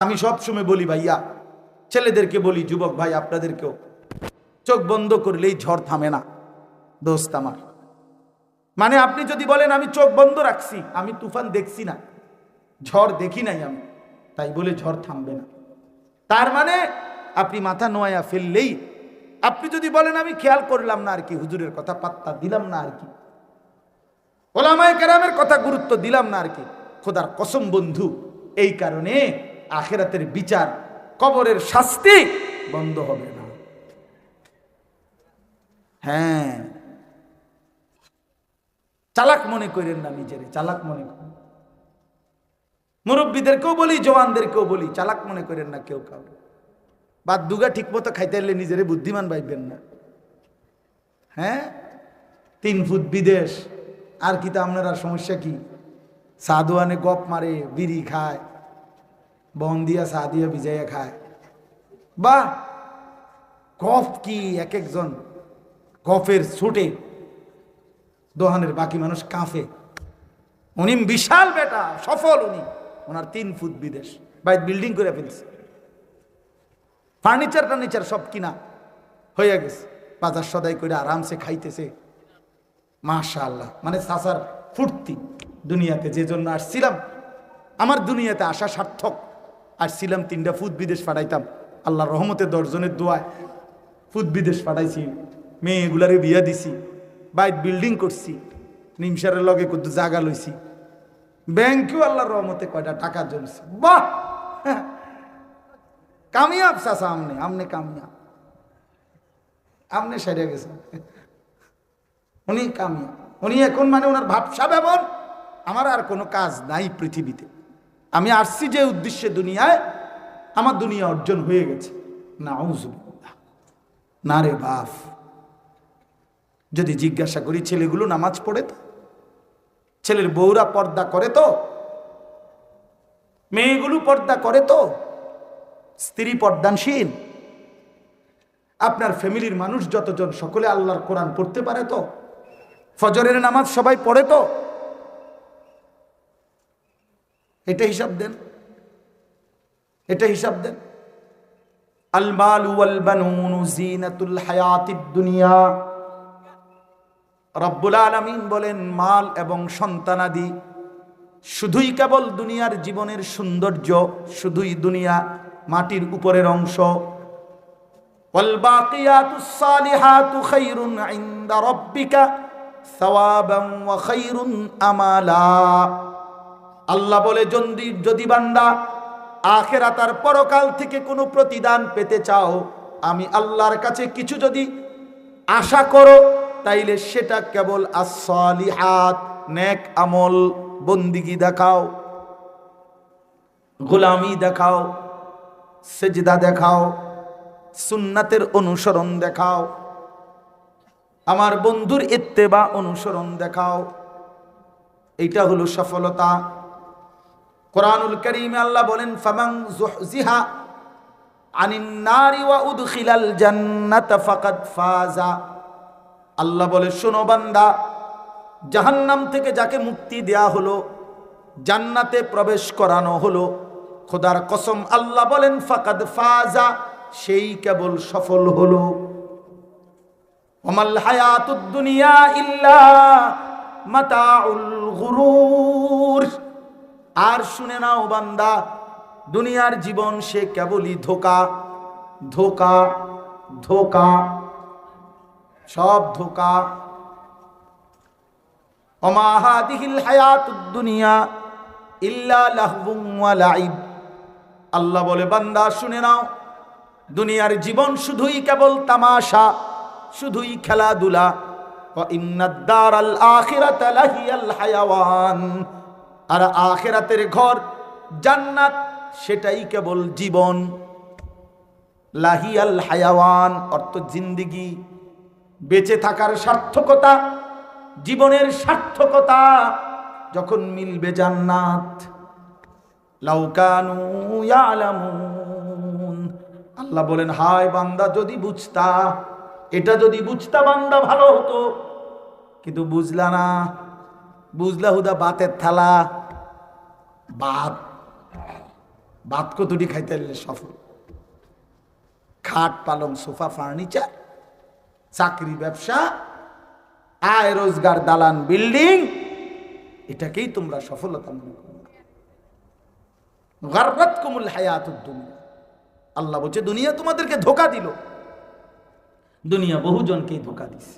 আমি সব সময় বলি ভাইয়া, ছেলেদেরকে বলি, যুবক ভাই আপনাদেরকেও, চোখ বন্ধ করলেই ঝড় থামে না দোস্ত আমার। মানে আপনি যদি বলেন আমি চোখ বন্ধ রাখছি, আমি তুফান দেখছি না, ঝড় দেখি নাই আমি, তাই বলে ঝড় থামবে না। তার মানে আপনি মাথা নোয়া ফেললেই, আপনি যদি বলেন আমি খেয়াল করলাম না আর কি, হুজুরের কথা পাত্তা দিলাম না আর কি, ওলামায়ে কেরামের কথা গুরুত্ব দিলাম না আর কি, খোদার কসম বন্ধু, এই কারণে আখিরাতের বিচার, কবরের শাস্তি বন্ধ হবে না। হ্যাঁ, চালাক মনে করেন না নিজেরে, চালাক মনে করেন। মুরব্বীদেরকেও বলি, জওয়ানদেরকেও বলি, চালাক মনে করেন না কেউ কাউকে। বাদ দুগা ঠিক মতো খাইতে এলে নিজেরে বুদ্ধিমান ভাববেন না। হ্যাঁ, 3 ফুট বিদেশ, আর কি তা আপনারা সমস্যা কি? সাদুয়ানে গপ মারে, বিড়ি খায়, বন দিয়া চা দিয়া ভিজাইয়া খায়। বাহ, গফ কি এক একজন গফের ছুটে দোহানের বাকি মানুষ কাঁফে। উনি বিশাল বেটা, সফল উনি, ওনার 3 ফুট বিদেশ, বাইরে বিল্ডিং করে ফেলছে, ফার্নিচার সব কিনা হয়ে গেছে, বাজার সদাই করে আরামসে খাইতেছে। মাশাআল্লাহ, মানে চাচার ফুর্তি। দুনিয়াতে যে জন্য আসছিলাম, আমার দুনিয়াতে আসা সার্থক। আসছিলাম 3টা ফুট বিদেশ পাঠাইতাম, আল্লাহর রহমতে 10 জনের দোয়ায় ফুট বিদেশ পাঠাইছি, মেয়েগুলারে বিয়া দিছি, বাইট বিল্ডিং করছি, নিমসারের লগে কত জায়গা লইছি, ব্যাংকেও আল্লাহর রহমতে কয়টা টাকা জমছে। বাহ, কামিয়াব চাচা, আমনে কামিয়াব, আমনে সেরে গেছে, উনি কামিয়াব। উনি এখন মানে ওনার ভাবসা ব্যবহার, আমার আর কোনো কাজ নাই পৃথিবীতে, আমি আসছি যে উদ্দেশ্যে দুনিয়ায়, আমার দুনিয়া অর্জন হয়ে গেছে। নাউজুবিল্লাহ, না রে বাপ। যদি জিজ্ঞাসা করি, ছেলেগুলো নামাজ পড়ে তো? ছেলের বউরা পর্দা করে তো? মেয়েগুলো পর্দা করে তো? স্ত্রী পর্দানশীল? আপনার ফ্যামিলির মানুষ যতজন, সকলে আল্লাহর কোরআন পড়তে পারে তো? ফজরের নামাজ সবাই পড়ে তো? এটা হিসাব দেন, এটা হিসাব দেন। আল মালু ওয়াল বানুন জিনাতুল হায়াতিদ দুনিয়া। রব্বুল আলামিন বলেন, মাল এবং সন্তানাদি শুধুই কেবল দুনিয়ার জীবনের সৌন্দর্য, শুধুই দুনিয়া, মাটির উপরের অংশ। ওয়াল বাকিয়াতুস সালিহাতু খায়রুন ইনদা রাব্বিকা সাওয়াবান ওয়া খায়রুন আমালা। আল্লাহ বলে, যদি বান্দা আখিরাত আর পরকাল থেকে কোনো প্রতিদান পেতে চাও, আমি আল্লাহর কাছে কিছু যদি আশা করো, তাইলে সেটা কেবল as-salihat, নেক আমল, বন্দিগি দেখাও, গোলামি দেখাও, সেজদা দেখাও, সুন্নাতের অনুসরণ দেখাও, আমার বন্ধুর ইত্তেবা অনুসরণ দেখাও। এইটা হলো সফলতা। কোরআনুল কারীমে আল্লাহ বলেন, ফামান যুহজিহা আনিন নারি ওয়া উদখিলাল জান্নাতা ফাকাদ ফাজা। আল্লাহ বলে, শোনো বান্দা, জাহান্নাম থেকে যাকে মুক্তি দেয়া হলো, জান্নাতে প্রবেশ করানো হলো, খোদার কসম আল্লাহ বলেন, ফাকাদ ফাজা, সেই কেবল সফল হলো। ওমাল হায়াতুদ দুনিয়া ইল্লা মাতাউল গুরুর। আর শুনে নাও বান্দা, দুনিয়ার জীবন সে কেবলই ধোঁকা, ধোঁকা, ধোঁকা, সব ধোঁকা। ওমা হাদিহিল হায়াতুদ দুনিয়া ইল্লা লাহবুন ওয়া লাইব। আল্লাহ বলে, বান্দা শুনে নাও, দুনিয়ার জীবন শুধুই কেবল তামাশা, শুধুই খেলাধুলা। ওয়া ইন্নাদ দারাল আখিরাতা লাহিয়াল হায়াওয়ান। আর আখিরাতের ঘর জান্নাত, সেটাই কেবল জীবন। লাহিয়াল হায়াওয়ান অর্থ জিন্দেগি, বেঁচে থাকার সার্থকতা, জীবনের সার্থকতা যখন মিলবে জান্নাত। লাউ কানু ইয়ালামুন। আল্লাহ বলেন, হায় বান্দা, যদি বুঝতা, এটা যদি বুঝতা বান্দা ভালো হতো, কিন্তু বুঝলা না। বুঝলা হুদা বাতের থালা, বাত ভাত কতটি খাইতে সফল। খাট পালং সোফা ফার্নিচার, চাকরি ব্যবসা, আয় রোজগার, দালান বিল্ডিং, এটাকেই তোমরা সফলতা মনে করো। গাররাতকুমুল হায়াতুদ দুনিয়া, আল্লাহ বলছে দুনিয়া তোমাদেরকে ধোঁকা দিল। দুনিয়া বহুজনকেই ধোঁকা দিছে।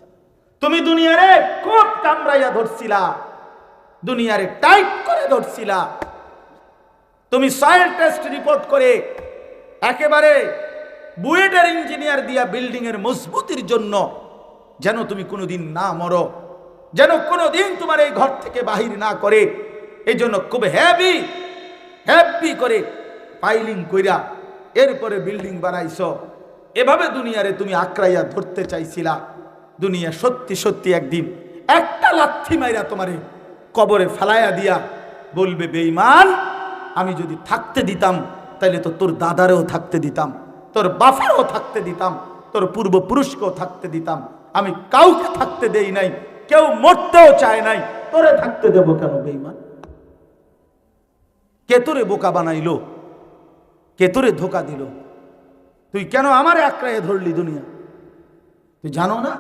তুমি দুনিয়ারে খুব কামড়াইয়া ধরছিলা, দুনিয়ারে টাইট করে ধরছিলা। তুমি সয়েল টেস্ট রিপোর্ট করে একেবারে বুয়েটের ইঞ্জিনিয়ার দিয়া বিল্ডিং এর মজবুতির জন্য যেন তুমি কোনোদিন না মরো, যেন কোনোদিন তোমার এই ঘর থেকে বাহির না করে, এই জন্য খুব হেভি করে পাইলিং কইরা এরপরে বিল্ডিং বানাইছো। এভাবে দুনিয়ারে তুমি আঁকড়াইয়া ধরতে চাইছিলা। দুনিয়া সত্যি সত্যি একদিন একটা লাথি মাইরা তোমারে কবরে ফেলাইয়া দিয়া বলবে, বেঈমান, আমি যদি থাকতে দিতাম তাহলে তো তোর দাদারেও থাকতে দিতাম, তোর বাপেরও থাকতে দিতাম, তোর পূর্বপুরুষকেও থাকতে দিতাম। আমি কাউকে থাকতে দেই নাই, কেউ মরতেও চায় নাই, তোরে থাকতে দেব কেন বেঈমান? কে তোরে বোকা বানাইলো? কে তোরে ধোকা দিল? তুই কেন আমারে আঁকড়াইয়া ধরলি? দুনিয়া তুই জানো না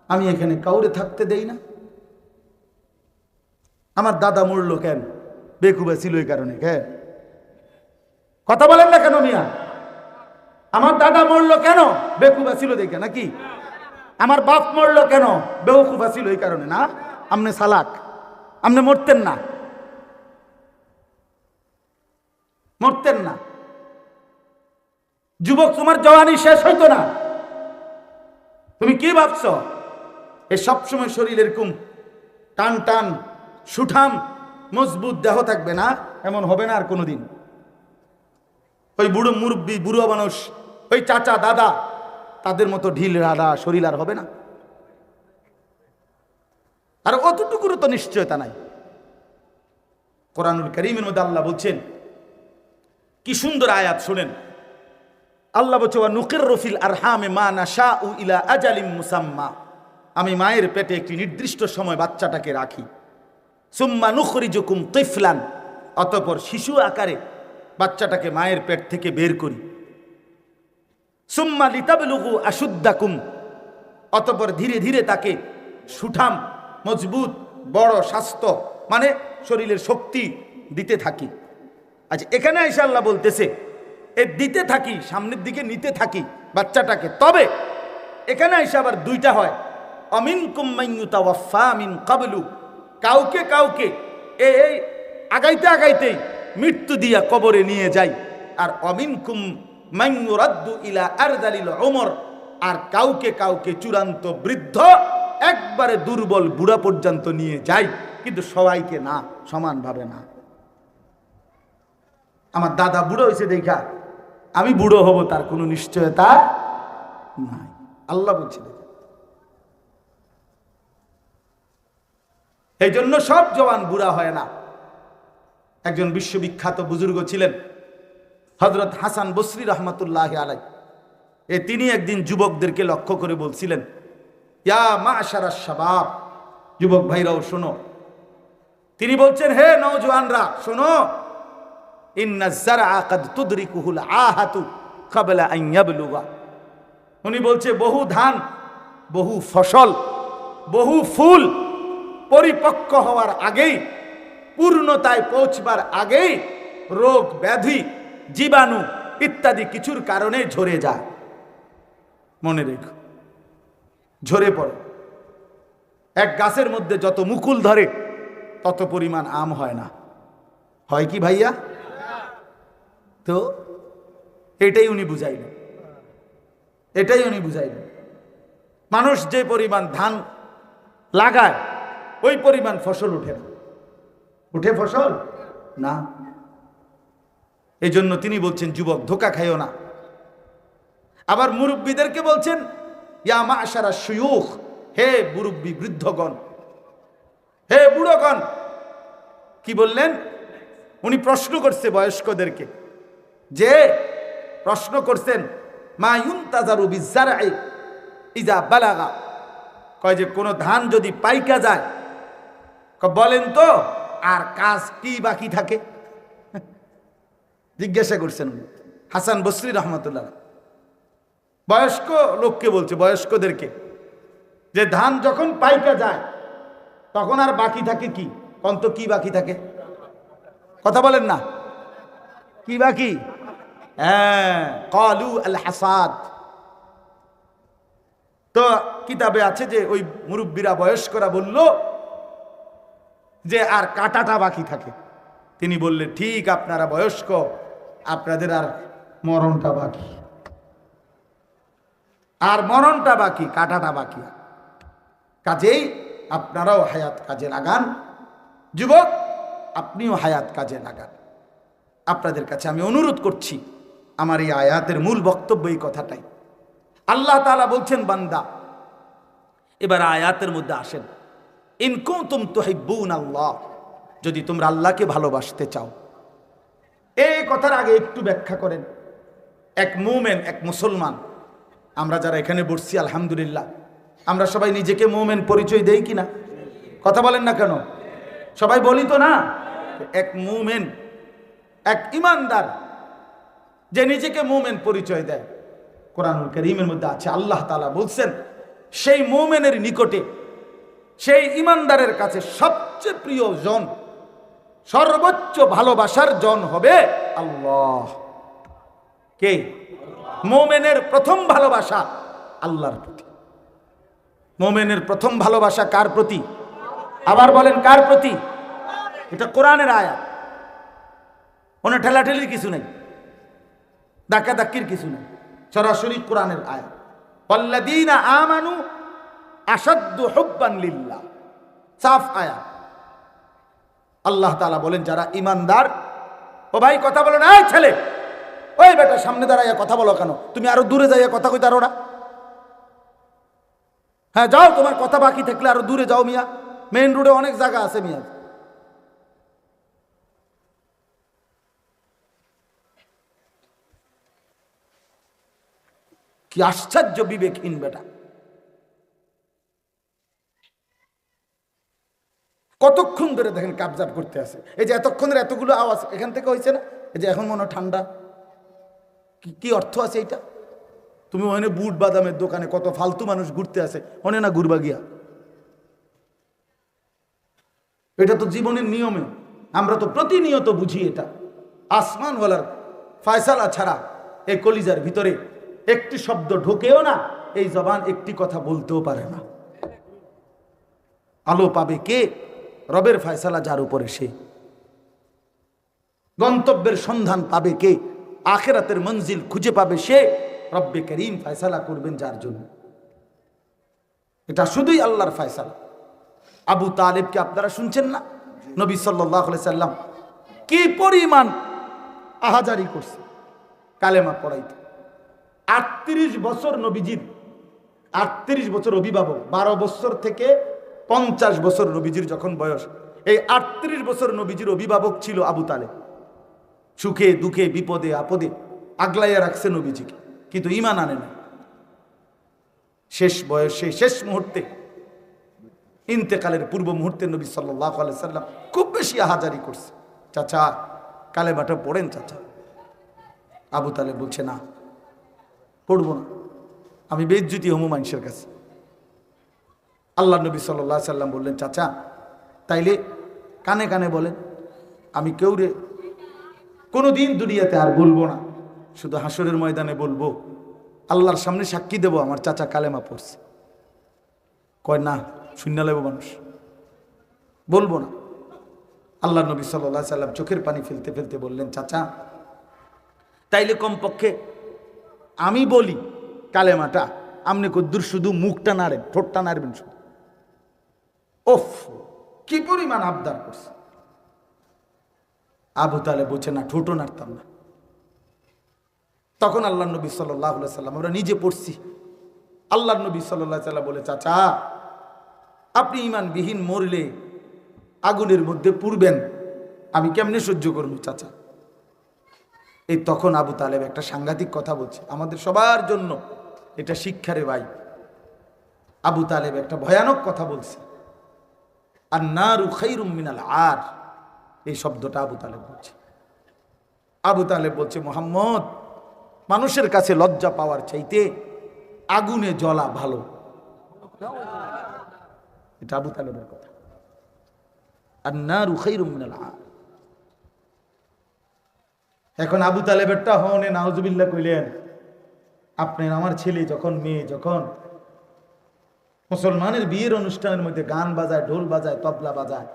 আমি এখানে কাউরে থাকতে দেই না? আমার দাদা মরলো কেন? বেকুবা ছিল এই কারণে। কে কথা বলেন না কেন মিয়া? আমার দাদা মরলো কেন? বেকুবা ছিল দেখে নাকি? আমার বাপ মরলো কেন? বেকুবা ছিল এই কারণে না? আমনে সালাক, আমনে মরতেন না, মরতেন না। যুবক, তোমার জওয়ানি শেষ হইতো না। তুমি কি ভাবছো এ সবসময় শরীর এরকম টান টান সুঠাম মজবুত দেহ থাকবে না? এমন হবে না আর কোনোদিন। ওই বুড়ো মুরব্বী, বুড়ো মানুষ, ওই চাচা দাদা, তাদের মতো ঢিল রাধা শরীর আর হবে না। আর অতটুকুর তো নিশ্চয়তা নাই। কোরআনুল কারীমের মধ্যে আল্লাহ বলছেন, কি সুন্দর আয়াত শুনেন। আল্লাহ বলছে, ওয়া নুকিররু ফিল আরহামে মা নাশাউ ইলা আজালিম মুসাম্মা, আমি মায়ের পেটে একটি নির্দিষ্ট সময় বাচ্চাটাকে রাখি। সুম্মা নুখরিজুকুম তিফলান, অতঃপর শিশু আকারে বাচ্চাটাকে মায়ের পেট থেকে বের করি। সুম্মা লিতাবলুগু আশুদ্দাকুম, অতঃপর ধীরে ধীরে তাকে সুঠাম মজবুত বড় স্বাস্থ্য মানে শরীরের শক্তি দিতে থাকি। আচ্ছা, এখানে এসে আল্লাহ বলতেছে এ দিতে থাকি, সামনের দিকে নিতে থাকি বাচ্চাটাকে। তবে এখানে এসে আবার দুইটা হয়, অমিনকুম মান ইউতাওয়াফা মিন ক্বাবলু, কাউকে কাউকে এই আগাইতে আগাইতেই মৃত্যু দিয়া কবরে নিয়ে যায়। আর অমিনকুম মান ইউরাদ্দু ইলা আরযালিল উমর, আর কাউকে কাউকে চূড়ান্ত বৃদ্ধ একবারে দুর্বল বুড়া পর্যন্ত নিয়ে যায়, কিন্তু সবাইকে না, সমানভাবে না। আমার দাদা বুড়ো হয়েছে দেখা আমি বুড়ো হব তার কোনো নিশ্চয়তা নাই। আল্লাহ বলছে এই জন্য সব জওয়ান বুড়া হয় না। একজন বিশ্ববিখ্যাত বুজুর্গ ছিলেন হযরত হাসান বসরি রহমাতুল্লাহি আলাইহি। তিনি একদিন যুবকদেরকে লক্ষ্য করে বলছিলেন, ইয়া মাশারাশ শাবাব, যুবক ভাইরাও শোনো। তিনি বলছেন, হে নওজোয়ানরা শোনো, ইন্নাজ যারআ কাদ তুদরিকুহুল আহাতু ক্বাবলা আন ইয়াবলুগা। উনি বলছে বহু ধান, বহু ফসল, বহু ফুল পরিপক্ক হওয়ার আগেই, পূর্ণতায় পৌঁছবার আগেই রোগ ব্যাধি জীবাণু ইত্যাদি কিছুর কারণে ঝরে যায়। মনে রেখো, ঝরে পড়ে। এক গাছের মধ্যে যত মুকুল ধরে তত পরিমাণ আম হয় না, হয় কি ভাইয়া? তো এটাই উনি বুঝাইলেন, এটাই উনি বুঝাইলেন। মানুষ যে পরিমাণ ধান লাগায় ওই পরিমাণ ফসল উঠে না। উঠে ফসল না। এই জন্য তিনি বলছেন, যুবক ধোঁকা খাইও না। আবার মুরব্বীদেরকে বলছেন, ইয়া মাশারা শুয়ুখ, হে মুরব্বী বৃদ্ধগণ, হে বুড়োগণ। কি বললেন? উনি প্রশ্ন করছে বয়স্কদেরকে, যে প্রশ্ন করছেন, মা ইউনতাজারু বিজ্জারঈ ইজা বালাগা, কয় যে কোন ধান যদি পাইকা যায়, বলেন তো আর কাজ কি বাকি থাকে? জিজ্ঞাসা করছেন উনি, হাসান বসরি রহমতুল্লাহ। বয়স্ক লোককে বলছে, বয়স্কদেরকে, যে ধান যখন পাইকা যায় তখন আর বাকি থাকে কি? কন্ত কি বাকি থাকে? কথা বলেন না, কি বাকি? হ্যাঁ, কালু আল হাসাদ। তো কিতাবে আছে যে ওই মুরব্বীরা, বয়স্করা বলল যে আর কাটাটা বাকি থাকে। তিনি বললেন, ঠিক, আপনারা বয়স্ক, আপনাদের আর মরণটা বাকি। আর মরণটা বাকি, কাটাটা বাকি। কাজেই আপনারাও হায়াত কাজে লাগান। যুবক, আপনিও হায়াত কাজে লাগান। আপনাদের কাছে আমি অনুরোধ করছি, আমার এই আয়াতের মূল বক্তব্য এই কথাটাই। আল্লাহ তাআলা বলছেন, বান্দা, এবার আয়াতের মধ্যে আসেন, ইন কুনতুম তুহিব্বুনাল্লাহ, যদি তোমরা আল্লাহকে ভালোবাসতে চাও। এই কথার আগে একটু ব্যাখ্যা করেন। এক মুমিন, এক মুসলমান, আমরা যারা এখানে বসছি আলহামদুলিল্লাহ, আমরা সবাই নিজেকে মুমিন পরিচয় দেই কিনা? কথা বলেন না কেন? সবাই বলি তো না? এক মুমিন, এক ইমানদার যে নিজেকে মুমিন পরিচয় দেয়, কোরআনুল কারীমের মধ্যে আছে, আল্লাহ তাআলা বলছেন, সেই মুমিনের নিকটে, সেই ইমানদারের কাছে সবচেয়ে প্রিয় জন, সর্বোচ্চ ভালোবাসার জন হবে আল্লাহ। কে? মুমিনের প্রথম ভালোবাসা আল্লাহর প্রতি। মুমিনের প্রথম ভালোবাসা কার প্রতি? আবার বলেন, কার প্রতি? এটা কোরআনের আয়াত, কোনো ঠেলাঠেলির কিছু নেই, ধাক্কাধাক্কির কিছু নেই, সরাসরি কোরআনের আয়াত। ওয়াল্লাযীনা আমানু আশাদ্দু হুব্বান লিল্লাহ, সাফ আয়াত। আল্লাহ তাআলা বলেন, যারা ইমানদার, ও ভাই কথা বলো না, এই ছেলে, ওই বেটা সামনে দাঁড়াইয়া কথা বলো কেন? তুমি আরো দূরে যাইয়া কথা কইতে পারো না? হ্যাঁ যাও, তোমার কথা বাকি থাকলে আরো দূরে যাও মিয়া, মেইন রোডে অনেক জায়গা আছে মিয়া। কি আশ্চর্য বিবেকহীন বেটা! কতক্ষণ ধরে দেখেন কাবজাব করতে আছে। এই যে এতক্ষণের এতগুলো আওয়াজ এখান থেকে হয়েছে না, এই যে এখন মনে হয় ঠান্ডা, কি অর্থ আছে এইটা? তুমি ওখানে বুট বাদামের দোকানে কত ফালতু মানুষ ঘুরতে আছে, ওনে না ঘুরবা গিয়া? এটা তো জীবনের নিয়মে, আমরা তো প্রতিনিয়ত বুঝি এটা। আসমানওয়ালার ফয়সালা ছাড়া এই কলিজার ভিতরে একটি শব্দ ঢোকেও না, এই জবান একটি কথা বলতেও পারে না। আলো পাবে কে? রবের ফয়সালা যার উপরে সে। গন্তব্যের সন্ধান পাবে কে? আখিরাতের মঞ্জিল খুঁজে পাবে সে। রব্বে করিম ফয়সালা করবেন যার জন্য। এটা শুধুই আল্লাহর ফয়সালা। আবু তালেবকে আপনারা শুনছেন না? নবী সাল্লাল্লাহু আলাইহি সাল্লাম কি পরিমাণ আহাজারি করছে কালেমা পড়াইতে। 38 বছর নবীজির, 38 বছর অভিভাবক, 12 বছর থেকে 50 বছর নবীজির যখন বয়স, এই 38 বছর নবীজির অভিভাবক ছিল আবু তালেব। সুখে দুঃখে বিপদে আপদে আগলাইয়া রাখছে নবীজিকে, কিন্তু ঈমান আনে না। শেষ বয়সে, শেষ মুহূর্তে, ইন্তেকালের পূর্ব মুহূর্তে নবী সাল্লাল্লাহু আলাইহি সাল্লাম খুব বেশি আহাজারি করছে, চাচা কালেমাটা পড়েন চাচা। আবু তালেব বলছে, না পড়বো না, আমি বেইজ্জতি হমু মানুষের কাছে। আল্লাহ নবী সাল্লাল্লাহু আলাইহি সাল্লাম বললেন, চাচা তাইলে কানে কানে বলেন, আমি কেউরে কোনোদিন দুনিয়াতে আর বলবো না, শুধু হাসরের ময়দানে বলবো, আল্লাহর সামনে সাক্ষী দেব আমার চাচা কালেমা পড়ছে। কয় না, শূন্য লেব মানুষ, বলবো না। আল্লাহ নবী সাল্লাল্লাহু আলাইহি সাল্লাম চোখের পানি ফেলতে ফেলতে বললেন, চাচা তাইলে কমপক্ষে আমি বলি কালেমাটা, আপনি কদ্দুর শুধু মুখটা নাড়েন, ঠোঁটটা নাড়বেন শুধু। ওফ, কি পরিমাণ আবদার করছে। আবু তালেব বলছে, না ঠোঁটও নাড়তাম না। তখন আল্লাহ নবী সাল্লাল্লাহু আলাইহি সাল্লাম, আমরা নিজে পড়ছি, আল্লাহ নবী সাল্লাল্লাহু আলাইহি সাল্লাম বলে, চাচা আপনি ঈমানবিহীন মরলে আগুনের মধ্যে পুড়বেন, আমি কেমনে সহ্য করবো চাচা? এই তখন আবু তালেব একটা সাংঘাতিক কথা বলছে, আমাদের সবার জন্য এটা শিক্ষারে ভাই। আবু তালেব একটা ভয়ানক কথা বলছে, আন-নারু খায়রুম মিনাল আর, এই শব্দটা আবু তালেব বলছে। আবু তালেব বলছে, মুহাম্মদ, মানুষের কাছে লজ্জা পাওয়ার চাইতে আগুনে জ্বলা ভালো। এটা আবু তালেবের কথা। আন-নারু খায়রুম মিনাল আগ। এখন আবু তালেবেরটা হনে নাউজুবিল্লাহ কইলেন, আপনি আমার ছেলে যখন মেয়ে যখন মুসলমানের বিয়ের অনুষ্ঠানের মধ্যে গান বাজায়, ঢোল বাজায়, তবলা বাজায়,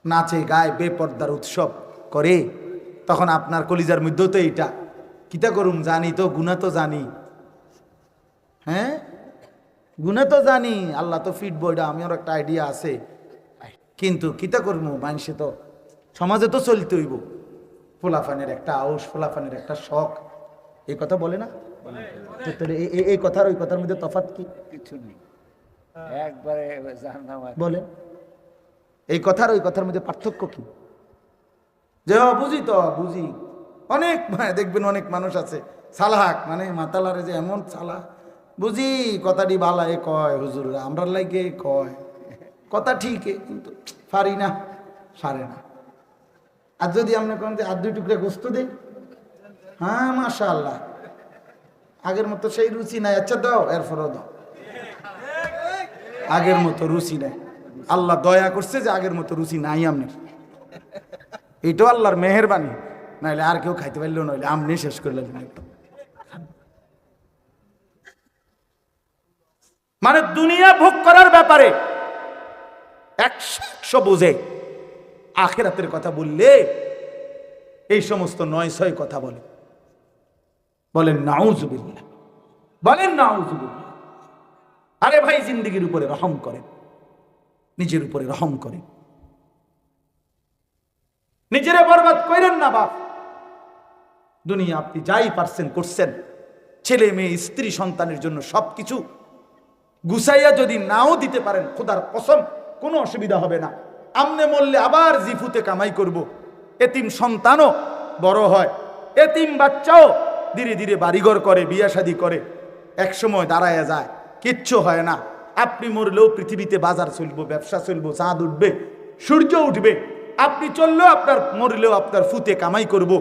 নাচে গায়, বেপর্দার উৎসব করে, তখন আপনার কলিজার মধ্যেও তো এইটা কিতা করুম, জানি তো গুনাহ তো জানি, হ্যাঁ গুনাহ তো জানি, আল্লাহ তো ফিটবো, এটা আমার একটা আইডিয়া আছে, কিন্তু কিতা করবো, মানুষে তো সমাজে তো চলতে হইব, ফোলাফানের একটা আউস, ফোলাফানের একটা শখ, এই কথা বলে না? এই কথার ওই কথার মধ্যে তফাৎ কি? কিছু নেই, একবারে বলে এই কথার ওই কথার মধ্যে পার্থক্য কি? যে বুঝি তো বুঝি, অনেক দেখবেন অনেক মানুষ আছে সালাহাক, মানে মাতালারে যে এমন সালাহ, বুঝি কথাটি বালায় কয়, হুজুররা আমরা লাগে কয় কথা ঠিক, কিন্তু পারি না, সারে না। আর যদি আপনি কোন যে আর দুই টুকরা গোস্ত দেই, হ্যাঁ মাশাআল্লাহ, আগের মতো সেই রুচি নাই, আচ্ছা দাও, এরপরও দাও, আগের মতো রুচি নাই। আল্লাহ দয়া করছে যে আগের মতো রুচি নাই আপনার, এইটাও আল্লাহর মেহেরবানি, নাইলে আর কেউ খাইতে পারলেও নইলে আপনি শেষ করলেন। মানে দুনিয়া ভোগ করার ব্যাপারে 100 বুঝে, আখিরাতের কথা বললে এই সমস্ত 9-6 কথা বলে। বলেন নাউজুবিল্লাহ, বলেন নাউজুবিল্লাহ। আরে ভাই, জিন্দেগির উপরে রহম করেন, নিজের উপরে রহম করেন, নিজেরা বরবাদ করেন না বাপ। দুনিয়া আপনি যাই পারছেন করছেন, ছেলে মেয়ে স্ত্রী সন্তানের জন্য সবকিছু গুছাইয়া যদি নাও দিতে পারেন, খোদার কসম কোনো অসুবিধা হবে না। আমনে মরলে আবার জিফুতে কামাই করব, এতিম সন্তানও বড় হয়, এতিম বাচ্চাও ধীরে ধীরে বাড়িঘর করে, বিয়া শাদী করে, একসময় দাঁড়ায়া যায়, কিচ্ছু হয় না। আপনি মরলেও পৃথিবীতে বাজার চলবো, ব্যবসা চলবো, চাঁদ উঠবে, সূর্য উঠবে। আপনি চললেও আপনার, মরলেও আপনার ফুতে কামাই করব,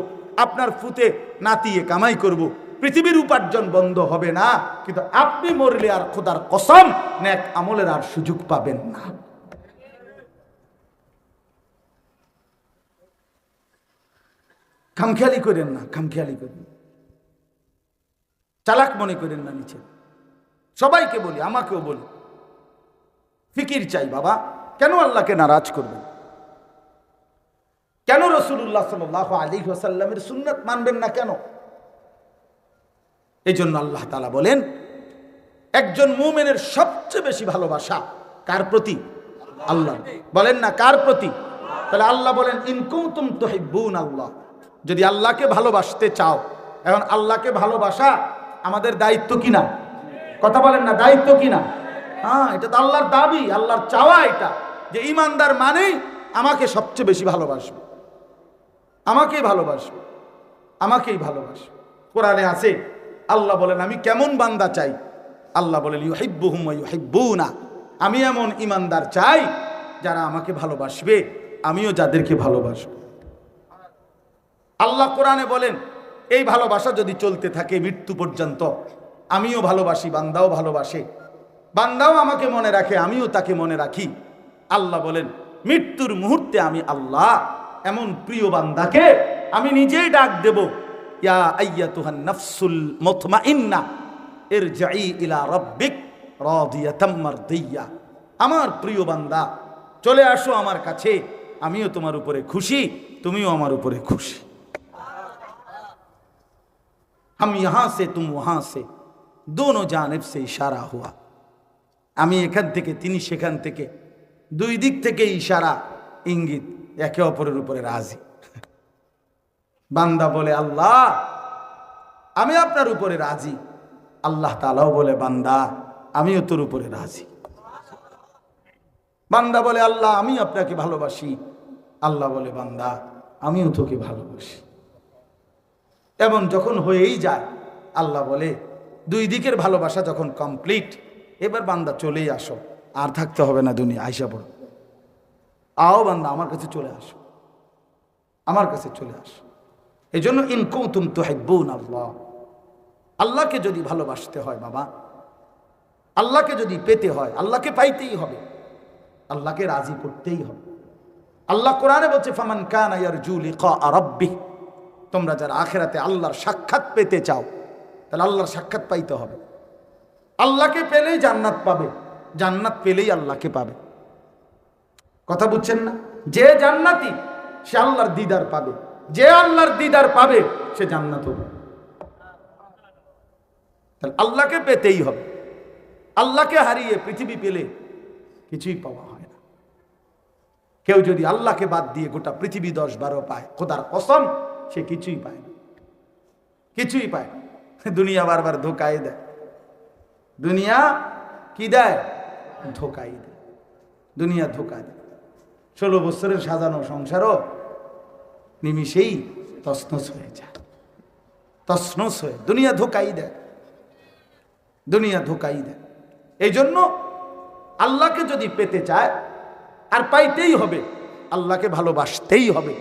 আপনার ফুতে নাতিয়ে কামাই করব, পৃথিবীর উপার্জন বন্ধ হবে না। কিন্তু আপনি মরলে আর খোদার কসম নেক আমলের আর সুযোগ পাবেন না। খামখেয়ালি করেন না, খামখেয়ালি করেন, চালাক মনে করেন না নিচে। সবাইকে বলি, আমাকেও বলি, ফিকির চাই বাবা। কেন আল্লাহকে নারাজ করবেন? কেন রাসূলুল্লাহ সাল্লাল্লাহু আলাইহি ওয়াসাল্লামের সুন্নাত মানবেন না কেন? এই জন্য আল্লাহ তাআলা বলেন, একজন মুমিনের সবচেয়ে বেশি ভালোবাসা কার প্রতি? আল্লাহ। বলেন না কার প্রতি? তাহলে আল্লাহ বলেন, ইন কুনতুম তুহিব্বুন আল্লাহ, যদি আল্লাহকে ভালোবাসতে চাও। এখন আল্লাহকে ভালোবাসা আমাদের দায়িত্ব কিনা? কথা বলেন না, দায়িত্ব কিনা? হ্যাঁ, এটা তো আল্লাহর দাবি, আল্লাহর চাওয়া এটা, যে ঈমানদার মানেই আমাকে সবচেয়ে বেশি ভালোবাসবে, আমাকেই ভালোবাসবে, আমাকেই ভালোবাসবে। কোরআনে আছে, আল্লাহ বলেন আমি কেমন বান্দা চাই? আল্লাহ বলেন ইউহিব্বুহুম ওয়া ইউহিব্বুনা, আমি এমন ঈমানদার চাই যারা আমাকে ভালোবাসবে, আমিও যাদেরকে ভালোবাসবো। আল্লাহ কোরআনে বলেন, এই ভালোবাসা যদি চলতে থাকে মৃত্যু পর্যন্ত, আমিও ভালোবাসি, বান্দাও ভালোবাসে, বান্দাও আমাকে মনে রাখে, আমিও তাকে মনে রাখি। আল্লাহ বলেন, মৃত্যুর মুহূর্তে আমি আল্লাহ এমন প্রিয় বান্দাকে আমি নিজেই ডাক দেব, ইয়া আইয়াতুহান নাফসুল মুতমাইন্না ইরজিই ইলা রাব্বিক রাদিয়াতাম মারদিয়া। আমার প্রিয় বান্দা, চলে আসো আমার কাছে, আমিও তোমার উপরে খুশি, তুমিও আমার উপরে খুশি। हम यहां से तुम वहां से दोनों जानिब से इशारा हुआ, আমি এখান থেকে তিনি সেখান থেকে, দুই দিক থেকে ইশারা ইঙ্গিত, একে অপরের উপরে রাজি। বান্দা বলে আল্লাহ আমি আপনার উপরে রাজি, আল্লাহ তাআলাও বলে বান্দা আমিও তোর উপরে রাজি। বান্দা বলে আল্লাহ আমি আপনাকে ভালোবাসি, আল্লাহ বলে বান্দা আমিও তোকে ভালোবাসি। এমন যখন হয়েই যায়, আল্লাহ বলে দুই দিকের ভালোবাসা যখন কমপ্লিট, এবার বান্দা চলেই আসো, আর থাকতে হবে না দুনিয়া, আইসা পড়ো, আও বান্দা আমার কাছে চলে আসো, আমার কাছে চলে আসো। এই জন্য ইন কুনতুম তুহিব্বুনাল্লাহ, আল্লাহকে যদি ভালোবাসতে হয় বাবা, আল্লাহকে যদি পেতে হয়, আল্লাহকে পাইতেই হবে, আল্লাহকে রাজি করতেই হবে। আল্লাহ কোরআনে বলছে ফামান কানা ইয়ারজু লিকা রাব্বিহ, তোমরা যারা আখিরাতে আল্লাহর সাক্ষাৎ পেতে চাও তাহলে আল্লাহর সাক্ষাৎ পাইতে হবে। আল্লাহকে পেলেই জান্নাত পাবে, জান্নাত পেলেই আল্লাহকে পাবে। কথা বুঝছেন না? যে জান্নাতি সে আল্লাহর দিদার পাবে, যে আল্লাহর দিদার পাবে সে জান্নাত হবে। তাহলে আল্লাহকে পেতেই হবে। আল্লাহকে হারিয়ে পৃথিবী পেলে কিছুই পাওয়া হয় না। কেউ যদি আল্লাহকে বাদ দিয়ে গোটা পৃথিবী 10-12 পায়, খোদার কসম সে কিছুই পায় না, কিছুই পায় না। দুনিয়া বারবার ধোকাই দেয়, দুনিয়া কি দেয়? ধোকাই দেয়, দুনিয়া ধোকা দেয়। 16 বছরের সাজানো সংসারও নিমিষেই তছনছ হয়ে যায়, তছনছ হয়ে। দুনিয়া ধোকাই দেয়, দুনিয়া ধোকাই দেয়। এই জন্য আল্লাহকে যদি পেতে চায় আর পাইতেই হবে, আল্লাহকে ভালোবাসতেই হবে,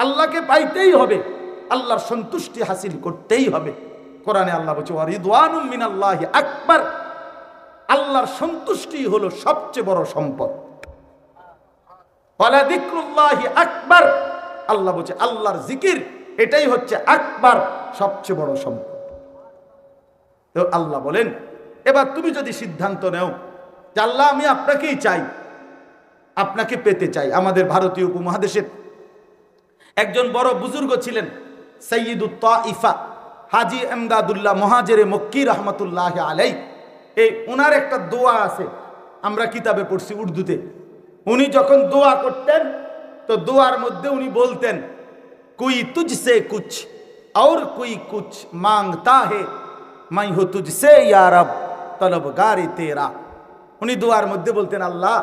আল্লাহকে পাইতেই হবে, আল্লাহর সন্তুষ্টি হাসিল করতেই হবে। কোরআনে আল্লাহ বলছে ওয়া রিদওয়ানুম মিনাল্লাহি আকবার, আল্লাহর সন্তুষ্টি হলো সবচেয়ে বড় সম্পদ। ওয়ালা যিকরুল্লাহি আকবার, আল্লাহ বলছে আল্লাহর জিকির এটাই হচ্ছে আকবার, সবচেয়ে বড় সম্পদ। তো আল্লাহ বলেন এবার তুমি যদি সিদ্ধান্ত নেও যে আল্লাহ আমি আপনাকেই চাই, আপনাকে পেতে চাই। আমাদের ভারতীয় উপমহাদেশের একজন বড় বুজুর্গ ছিলেন সাইয়্যিদুত তাইফা হাজী এমদাদুল্লাহ মুহাজিরে মক্কি রহমতুল্লাহ আলাই। এই ওনার একটা দোয়া আছে, আমরা কিতাবে পড়ছি উর্দুতে। উনি যখন দোয়া করতেন তো দোয়ার মধ্যে উনি বলতেন কোই তুঝসে কুছ और कोई कुछ मांगता है मैं हूं तुझसे या रब तलबगारे तेरा। উনি দোয়ার মধ্যে বলতেন আল্লাহ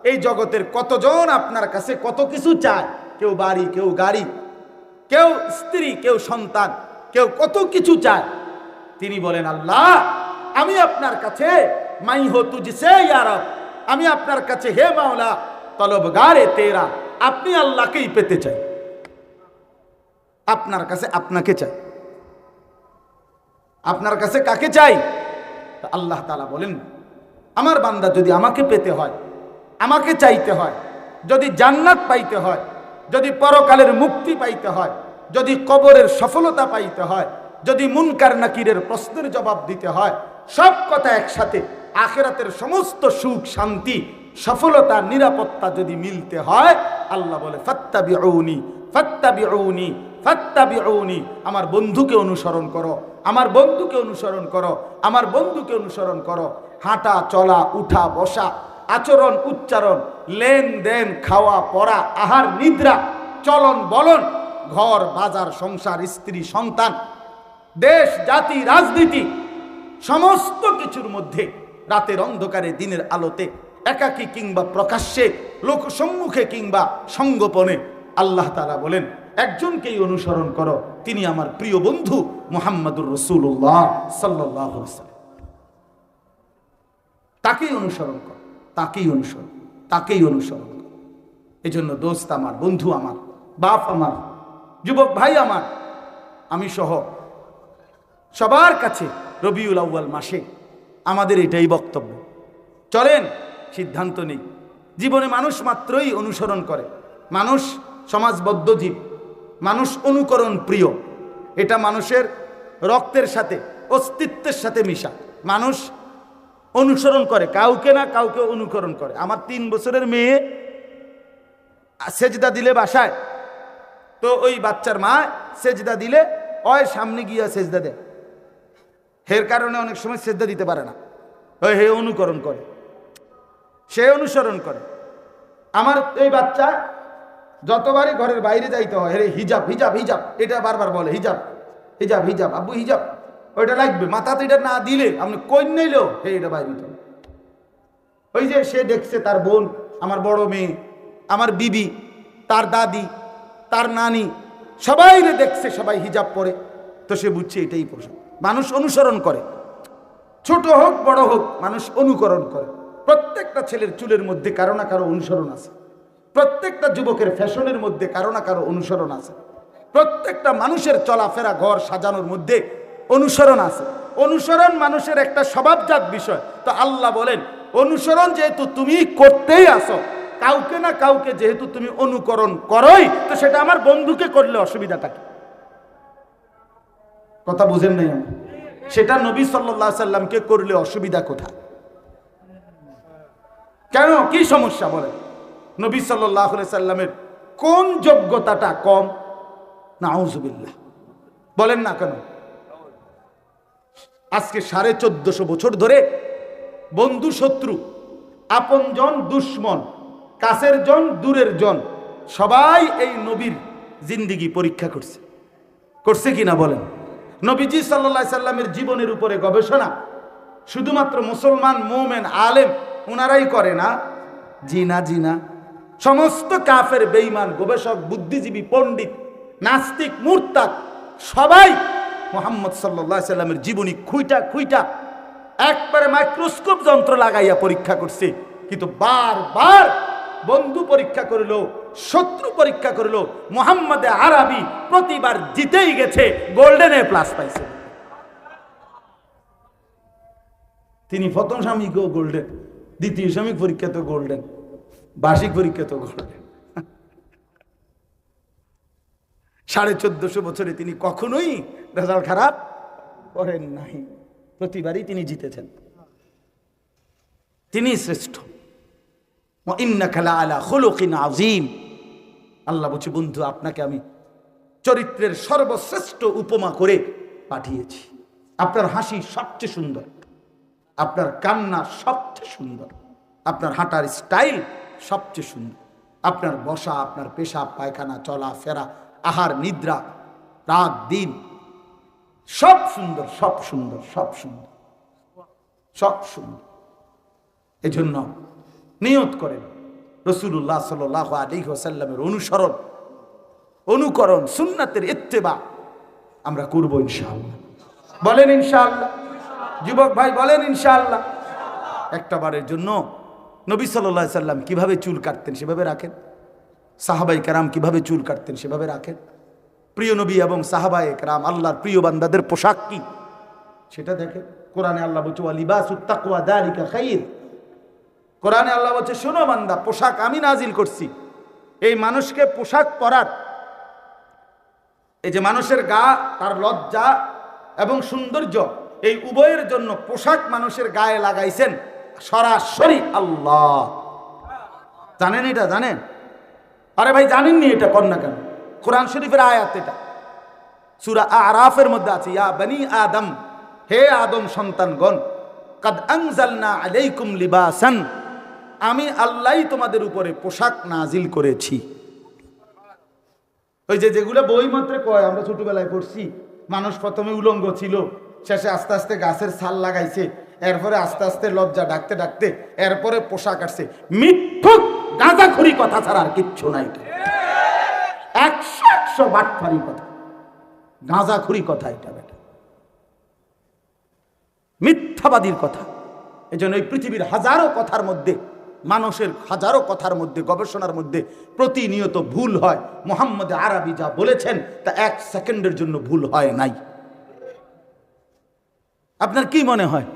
এই জগতের কতজন আপনার কাছে কত কিছু চায়, কেউ বাড়ি, কেউ গাড়ি, কেউ স্ত্রী, কেউ সন্তান, কেউ কত কিছু চায়। তিনি বলেন আল্লাহ আমি আপনার কাছে মাই হো তুঝসে ইয়া রব, আমি আপনার কাছে হে মাওলা তলবগারে তেরা, আপনি আল্লাহকেই পেতে চাই, আপনার কাছে আপনাকে চাই। আপনার কাছে কাকে চাই? আল্লাহ তাআলা বলেন আমার বান্দা যদি আমাকে পেতে হয়, আমাকে চাইতে হয়, যদি জান্নাত পাইতে হয়, যদি পরকালের মুক্তি পাইতে হয়, যদি কবরের সফলতা পাইতে হয়, যদি মুনকার নাকিরের প্রশ্নের জবাব দিতে হয়, সব কথা একসাথে আখিরাতের সমস্ত সুখ শান্তি সফলতা নিরাপত্তা যদি মিলতে হয়, আল্লাহ বলে ফাত্তাবিউনি ফাত্তাবিউনি ফাত্তাবিউনি, আমার বন্ধুকে অনুসরণ করো, আমার বন্ধুকে অনুসরণ করো, আমার বন্ধুকে অনুসরণ করো। হাঁটা চলা উঠা বসা আচরণ উচ্চারণ লেনদেন খাওয়া পড়া আহার নিদ্রা চলন বলন ঘর বাজার সংসার স্ত্রী সন্তান দেশ জাতি রাজনীতি সমস্ত কিছুর মধ্যে রাতের অন্ধকারে দিনের আলোতে একাকী কিংবা প্রকাশ্যে লোক সম্মুখে কিংবা সঙ্গোপনে আল্লাহ তাআলা বলেন একজনকেই অনুসরণ করো, তিনি আমার প্রিয় বন্ধু মুহাম্মদুর রাসূলুল্লাহ সাল্লাল্লাহু আলাইহি ওয়াসাল্লাম। তাকেই অনুসরণ করো, তাকেই অনুসরণ, তাকেই অনুসরণ করো। এই জন্য দোস্ত আমার, বন্ধু আমার, বাপ আমার, যুবক ভাই আমার, আমি সহ সবার কাছে রবিউল আউয়াল মাসে আমাদের এটাই বক্তব্য। চলেন সিদ্ধান্ত নেই। জীবনে মানুষ মাত্রই অনুসরণ করে, মানুষ সমাজবদ্ধ জীব, মানুষ অনুকরণ প্রিয়, এটা মানুষের রক্তের সাথে অস্তিত্বের সাথে মিশা। মানুষ অনুসরণ করে, কাউকে না কাউকে অনুকরণ করে। আমার 3 বছরের মেয়ে সেজদা দিলে বাসায়, তো ওই বাচ্চার মা সেজদা দিলে ওই সামনে গিয়া সেজদা দেয়। এর কারণে অনেক সময় সেজদা দিতে পারে না, ওই হে অনুকরণ করে, সে অনুসরণ করে। আমার এই বাচ্চা যতবারই ঘরের বাইরে যাইতে হয়, হে হিজাব হিজাব হিজাব, এটা বারবার বলে হিজাব হিজাব হিজাব, আব্বু হিজাব, ওইটা লাগবে, মাথাতে এটা না দিলে আপনি কই নিলেও হে এটা বাইরে যাবে। ওই যে সে দেখছে তার বোন, আমার বড় মেয়ে, আমার বিবি, তার দাদি, তার নানি, সবাই দেখছে সবাই হিজাব পরে, তো সে বুঝছে এটাই পোশাক। মানুষ অনুসরণ করে, ছোট হোক বড় হোক মানুষ অনুকরণ করে। প্রত্যেকটা ছেলের চুলের মধ্যে কারো না কারো অনুসরণ আছে, প্রত্যেকটা যুবকের ফ্যাশনের মধ্যে কারো না কারো অনুসরণ আছে। প্রত্যেকটা মানুষের চলাফেরা ঘর সাজানোর মধ্যে অনুসরণ আছে। অনুসরণ মানুষের একটা স্বভাবজাত বিষয়। তো আল্লাহ বলেন অনুসরণ যেহেতু তুমি করতেই আসো, কাউকে না কাউকে যেহেতু তুমি অনুকরণ করোই, তো সেটা আমার বন্ধুকে করলে অসুবিধাটা কি? কথা বুঝেন নাই আমি? সেটা নবী সাল্লাল্লাহু আলাইহি সাল্লামকে করলে অসুবিধা কোথায়? কেন, কি সমস্যা বলেন? নবী সাল্লাল্লাহু আলাইহি সাল্লামের কোন যোগ্যতাটা কম? নাউজুবিল্লাহ, বলেন না কেন? আজকে 1450 বছর ধরে বন্ধু শত্রু, আপন জন দুশ্মন, কাছের জন দূরের জন, সবাই এই নবীর জিন্দিগি পরীক্ষা করছে, করছে কিনা বলেন? নবীজি সাল্লাল্লাহু আলাইহি সাল্লামের জীবনের উপরে গবেষণা শুধুমাত্র মুসলমান মুমিন আলেম ওনারাই করে না, জি না, জি না, সমস্ত কাফের বেঈমান গবেষক বুদ্ধিজীবী পণ্ডিত নাস্তিক মুরতাদ সবাই মুহাম্মদ সাল্লাল্লাহু আলাইহি সাল্লামের জীবনী খুইটা খুইটা একবারে মাইক্রোস্কোপ যন্ত্র লাগাইয়া পরীক্ষা করছে। কিন্তু বারবার বন্ধু পরীক্ষা করিল, শত্রু পরীক্ষা করিল, মুহাম্মদে আরবি প্রতিবার জিতেই গেছে, গোল্ডেন এ প্লাস পাইছে। তিনি প্রথম স্বামীকেও গোল্ডেন, দ্বিতীয় স্বামী পরীক্ষা তো গোল্ডেন, বার্ষিক পরীক্ষা তো গোল্ডেন। 1450 বছরে তিনি কখনোই রেজাল্ট খারাপ করেন নাই, প্রতিবারই তিনি জিতেছেন। তিনি শ্রেষ্ঠ। ইন্নাকা লাআলা খুলুকিন আযীম। আল্লাহ বলছে বন্ধু আপনাকে আমি চরিত্রের সর্বশ্রেষ্ঠ উপমা করে পাঠিয়েছি। আপনার হাসি সবচেয়ে সুন্দর, আপনার কান্না সবচেয়ে সুন্দর, আপনার হাঁটার স্টাইল সবচেয়ে সুন্দর, আপনার বসা, আপনার পেশাব পায়খানা, চলা ফেরা, আহার নিদ্রা, রাত দিন সব সুন্দর, সব সুন্দর, সব সুন্দর, সব সুন্দর। এজন্য নিয়ত করেন রাসূলুল্লাহ সাল্লাল্লাহু আলাইহি ওয়াসাল্লামের অনুসরণ, অনুকরণ, সুন্নাতের ইত্তেবা আমরা করব ইনশাআল্লাহ। বলেন ইনশাআল্লাহ। যুবক ভাই বলেন ইনশাআল্লাহ। একটা বারের জন্য নবী সাল্লাল্লাহু আলাইহি সাল্লাম কিভাবে চুল কাটতেন সেভাবে রাখেন, সাহাবায়ে কেরাম কিভাবে চুল কাটতেন সেভাবে রাখেন। প্রিয় নবী এবং সাহাবায়ে কেরাম আল্লাহর প্রিয় বান্দাদের পোশাক কি সেটা দেখেন। কোরআনে আল্লাহ বলছে ওয়া লিবাসুত তাকওয়া যালিকা খায়র। কোরআনে আল্লাহ বলছে শোনো বান্দা, পোশাক আমি নাজিল করছি। এই মানুষকে পোশাক পরার, এই যে মানুষের গা, তার লজ্জা এবং সৌন্দর্য, এই উভয়ের জন্য পোশাক মানুষের গায়ে লাগাইছেন সরাসরি আল্লাহ। জানেন এটা? জানেন? আরে ভাই জানেননি এটা? কর না কেন? কোরআন শরীফের আয়াত এটা, সূরা আরাফের মধ্যে আছে, ইয়া বনি আদম, হে আদম সন্তানগণ, কাদ আনজালনা আলাইকুম লিবাসান, আমি আল্লাহই তোমাদের উপরে পোশাক নাজিল করেছি। ওই যে যেগুলো বই মাত্রে কয়, আমরা ছোটবেলায় পড়ছি, মানুষ প্রথমে উলঙ্গ ছিল, শেষে আস্তে আস্তে গাছের ছাল লাগাইছে, এরপরে আস্তে আস্তে লজ্জা ডাকতে ডাকতে এরপরে পোশাক আসছে। মিথ্যুক গাঁজাখুরি কথা ছাড়া আর কিচ্ছু নাই। 100 বাটপারি কথা, গাঁজাখুরি কথা, এটা বেটা মিথ্যাবাদীর কথা। এই জন্য এই পৃথিবীর হাজারো কথার মধ্যে, মানুষের হাজারো কথার মধ্যে, গবেষণার মধ্যে প্রতিনিয়ত ভুল হয়। মুহাম্মদ আরবি যা বলেছেন তা 1 সেকেন্ডের জন্য ভুল হয় নাই। আপনার কি মনে হয়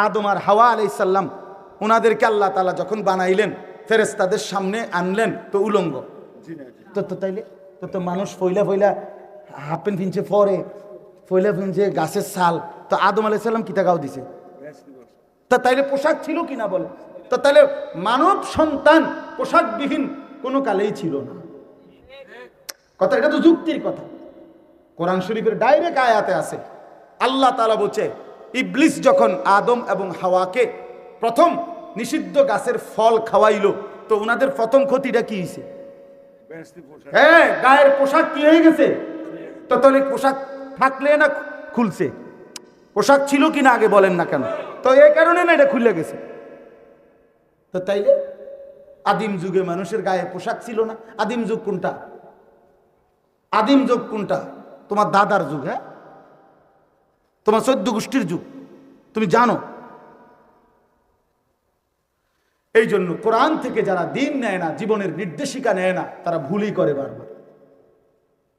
আদম আর হাওয়া আলাইহিস সালাম ওনাদেরকে আল্লাহ তাআলা যখন বানাইলেন, ফেরেশতাদের সামনে আনলেন তো উলঙ্গ? তো তাইলে তো মানুষ ফইলা ফইলা হাফ প্যান্ট পিনছে, পরে ফইলা পিনছে গাছের ছাল, তো আদম আলাইহিস সালাম কিতা গাও দিছে? তা তাইলে পোশাক ছিল কিনা বলে? তো তাহলে মানব সন্তান পোশাকবিহীন কোনো কালেই ছিল না। কথা, এটা তো যুক্তির কথা। কোরআন শরীফের ডাইরেক্ট আয়াতে আছে, আল্লাহ তাআলা বলছে ইবলিস যখন আদম এবং হাওয়াকে প্রথম নিষিদ্ধ গাছের ফল খাওয়াইলো, তো ওনাদের প্রথম ক্ষতিটা কি হয়েছে? হ্যাঁ, গায়ের পোশাক কি হয়ে গেছে? তো তাহলে পোশাক থাকলে না খুলছে? পোশাক ছিল কিনা আগে বলেন না কেন? তো এই কারণে না এটা খুলে গেছে। তো তাইলে আদিম যুগে মানুষের গায়ে পোশাক ছিল না? আদিম যুগ কোনটা? আদিম যুগ কোনটা? তোমার দাদার যুগ, হ্যাঁ, তোমার 14 গোষ্ঠীর যুগ, তুমি জানো। এই জন্য কোরআন থেকে যারা দিন নেয় না, জীবনের নির্দেশিকা নেয় না, তারা ভুলই করে বারবার।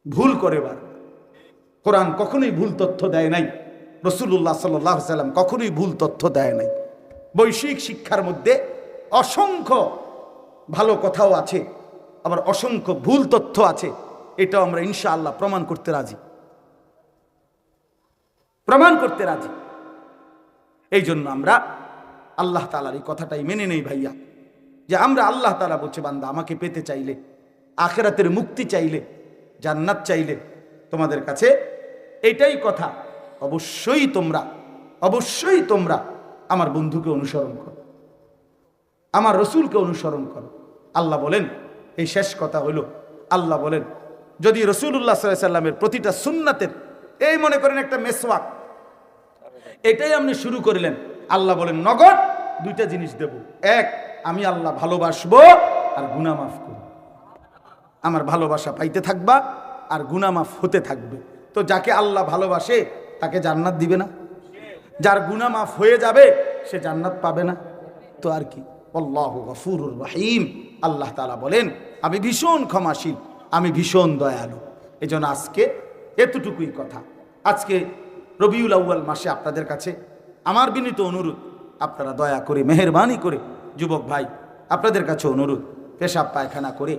ভুল করে বার। কোরআন কখনোই ভুল তথ্য দেয় নাই, রাসূলুল্লাহ সাল্লাল্লাহু আলাইহি ওয়াসাল্লাম কখনোই ভুল তথ্য দেয় নাই। বৈশ্বিক শিক্ষার মধ্যে অসংখ্য ভালো কথাও আছে, আবার অসংখ্য ভুল তথ্য আছে। এটাও আমরা ইনশাআল্লাহ প্রমাণ করতে রাজি, প্রমাণ করতে রাজি। এই জন্য আমরা আল্লাহ তাআলার এই কথাটাই মেনে নেই ভাইয়া, যে আমরা আল্লাহ তাআলা বলছে বান্দা আমাকে পেতে চাইলে, আখিরাতের মুক্তি চাইলে, জান্নাত চাইলে তোমাদের কাছে এটাই কথা, অবশ্যই তোমরা আমার বন্ধুকে অনুসরণ করো, আমার রসুলকে অনুসরণ করো। আল্লাহ বলেন, এই শেষ কথা হলো, আল্লাহ বলেন যদি রাসূলুল্লাহ সাল্লাল্লাহু আলাইহি সাল্লামের প্রতিটা সুন্নাতের, এই মনে করেন একটা মেসওয়াক, এটাই আপনি শুরু করলেন, আল্লাহ বলেন নগদ দুইটা জিনিস দেব। এক, আমি আল্লাহ ভালোবাসবো আর গুনাহ মাফ করব। আমার ভালোবাসা পাইতে থাকবা আর গুনাহ মাফ হতে থাকবে। তো যাকে আল্লাহ ভালোবাসে তাকে জান্নাত দিবে না? যার গুনাহ মাফ হয়ে যাবে সে জান্নাত পাবে না? তো আর কি। আল্লাহু গফুরুর রহিম। আল্লাহ তাআলা বলেন আমি ভীষণ ক্ষমাশীল, আমি ভীষণ দয়ালু। এজন্য আজকে এতটুকুই কথা। আজকে রবিউল আউয়াল মাসে আপনাদের কাছে আমার বিনীত অনুরোধ, আপনারা দয়া করে মেহেরবানি করে, যুবক ভাই আপনাদের কাছে অনুরোধ, পেশাব পায়খানা করে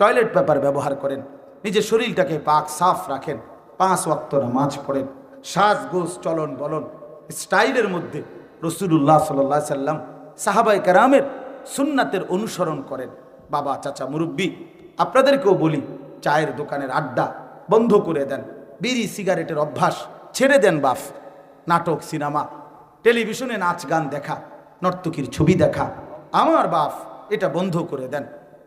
টয়লেট পেপার ব্যবহার করেন, নিজের শরীরটাকে পাক সাফ রাখেন, 5 ওয়াক্ত নামাজ পড়েন, সাজগোজ চলন বলন স্টাইলের মধ্যে রাসূলুল্লাহ সাল্লাল্লাহু আলাইহি সাল্লাম সাহাবায়ে কেরামের সুন্নাতের অনুসরণ করেন। বাবা, চাচা, মুরব্বী আপনাদেরকেও বলি, চায়ের দোকানের আড্ডা বন্ধ করে দেন, বিড়ি সিগারেটের অভ্যাস ছেড়ে দেন বাপ। নাটক, সিনেমা, টেলিভিশনে নাচ গান দেখা, নর্তকীর ছবি দেখা, আমার বাপ এটা বন্ধ করে দেন।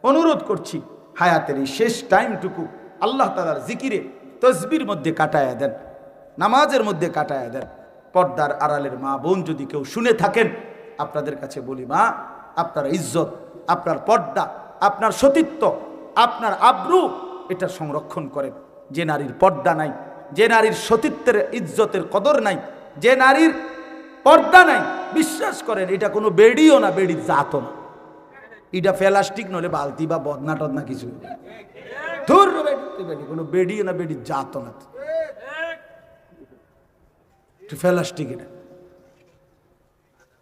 অনুরোধ করছি, হায়াতের এই শেষ টাইমটুকু আল্লাহ তাআলার জিকিরে তসবির মধ্যে কাটায়া দেন, নামাজের মধ্যে কাটায়া দেন। পর্দার আড়ালের মা বোন যদি কেউ শুনে থাকেন, আপনাদের কাছে বলি, মা আপনার ইজ্জত, আপনার পর্দা, আপনার সতীত্ব, আপনার আব্রু এটা সংরক্ষণ করেন। যে নারীর পর্দা নাই, যে নারীর সতীত্বের ইজ্জতের কদর নাই, যে নারীর পর্দা নাই, বিশ্বাস করেন এটা কোনো বেডিও না, বেডির জাতও না, এটা প্লাস্টিক নলে বালতি বা বদনা টদনা কিছু, ধুর বেডি, কোনো বেডিও না, বেডির জাতও না, প্লাস্টিক এটা।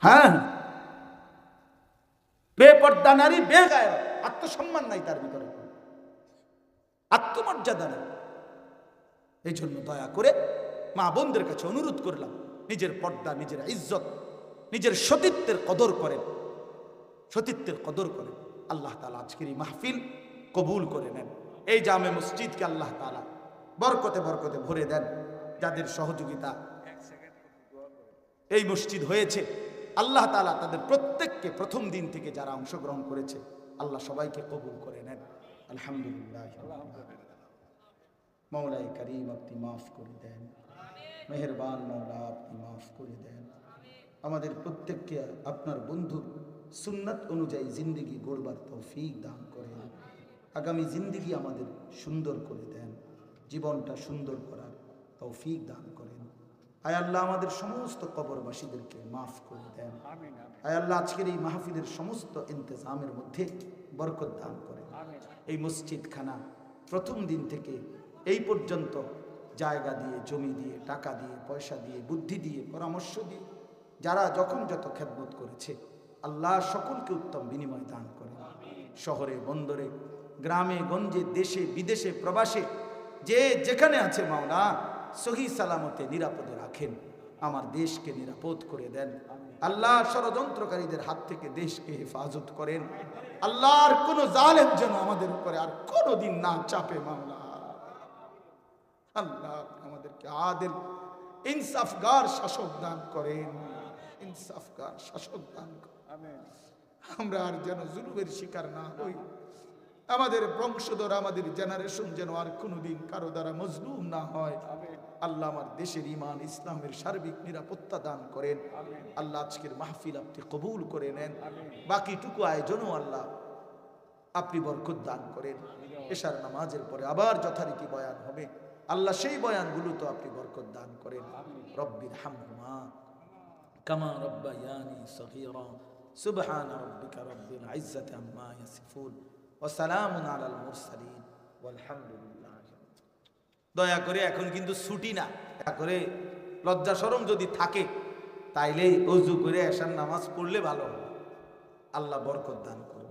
হ্যাঁ, বেপর্দা নারী বেগায়ের, আত্মসম্মান নাই তার ভিতরে, আত্মমর্যাদা নেই। এই জন্য দয়া করে মা বোনদের কাছে অনুরোধ করলাম, নিজের পর্দা, নিজের ইজ্জত, নিজের সতীত্বের কদর করেন, সতীত্বের কদর করেন। আল্লাহ তাআলা আজকের এই মাহফিল কবুল করে নেন। এই জামে মসজিদকে আল্লাহ তাআলা বরকতে বরকতে ভরে দেন। যাদের সহযোগিতা এই মসজিদ হয়েছে, আল্লাহ তাআলা তাদের প্রত্যেককে প্রথম দিন থেকে যারা অংশগ্রহণ করেছে, আল্লাহ সবাইকে কবুল করে নেন। আলহামদুলিল্লাহ। মওলাই করিম আপনি মাফ করে দেন, মেহেরবান মওলা আপনি মাফ করে দেন। আমাদের প্রত্যেককে আপনার বন্ধুর সুন্নাত অনুযায়ী জিন্দেগি গড়বার তৌফিক দান করেন। আগামী জিন্দেগি আমাদের সুন্দর করে দেন, জীবনটা সুন্দর করার তৌফিক দান করেন। আয় আল্লাহ আমাদের সমস্ত কবরবাসীদেরকে মাফ করে দেন। আয় আল্লাহ আজকের এই মাহফিলের সমস্ত ইন্তজামের মধ্যে বরকত দান করেন। এই মসজিদখানা প্রথম দিন থেকে এই পর্যন্ত জায়গা দিয়ে, জমি দিয়ে, টাকা দিয়ে, পয়সা দিয়ে, বুদ্ধি দিয়ে, পরামর্শ দিয়ে যারা যখন যত খেদমত করেছে, আল্লাহ সকলকে উত্তম বিনিময় দান করেন। শহরে, বন্দরে, গ্রামে, গঞ্জে, দেশে, বিদেশে, প্রবাসে যে যেখানে আছে মাওলা সহি সালামতে নিরাপদে রাখেন। আমার দেশকে নিরাপদ করে দেন আল্লাহ। ষড়যন্ত্রকারীদের হাত থেকে দেশকে হেফাজত করেন আল্লাহ। আর কোন জালেম যেন আমাদের উপরে আর কোনদিন না চাপে মাওলা। আল্লাহ আমাদেরকে আদিল ইনসাফগার শাসক দান করেন, ইনসাফগার শাসক দান করেন। আমরা আর যেন জুলুমের শিকার না হই। আমাদের বংশধর, আমাদের জেনারেশন যেন আর কোনোদিন কারো দ্বারা মজলুম না হয়। আল্লাহ আমার দেশের ঈমান ইসলামের সার্বিক নিরাপত্তা দান করেন আল্লাহ। আজকের মাহফিল আপনি কবুল করে নেন। বাকিটুকু আয়োজনও আল্লাহ আপনি বরকত দান করেন। এশার নামাজের পরে আবার যথারীতি বয়ান হবে আল্লাহ, সেই বয়ানগুলো তো আপনি বরকত দান করেন। রব্বির হামহুমা কামা রব্বায়ানি সগীরা সুবহান রাব্বিকা রব্বিল ইজ্জাতি আম্মা ইয়াসিফুন ওয়া সালামুন আলাল মুরসালিন ওয়ালহামদুলিল্লাহি। দয়া করে এখন কিন্তু ছুটি না, দয়া করে লজ্জা শরম যদি থাকে তাইলে অজু করে এশার নামাজ পড়লে ভালো হবে। আল্লাহ বরকত দান করুন।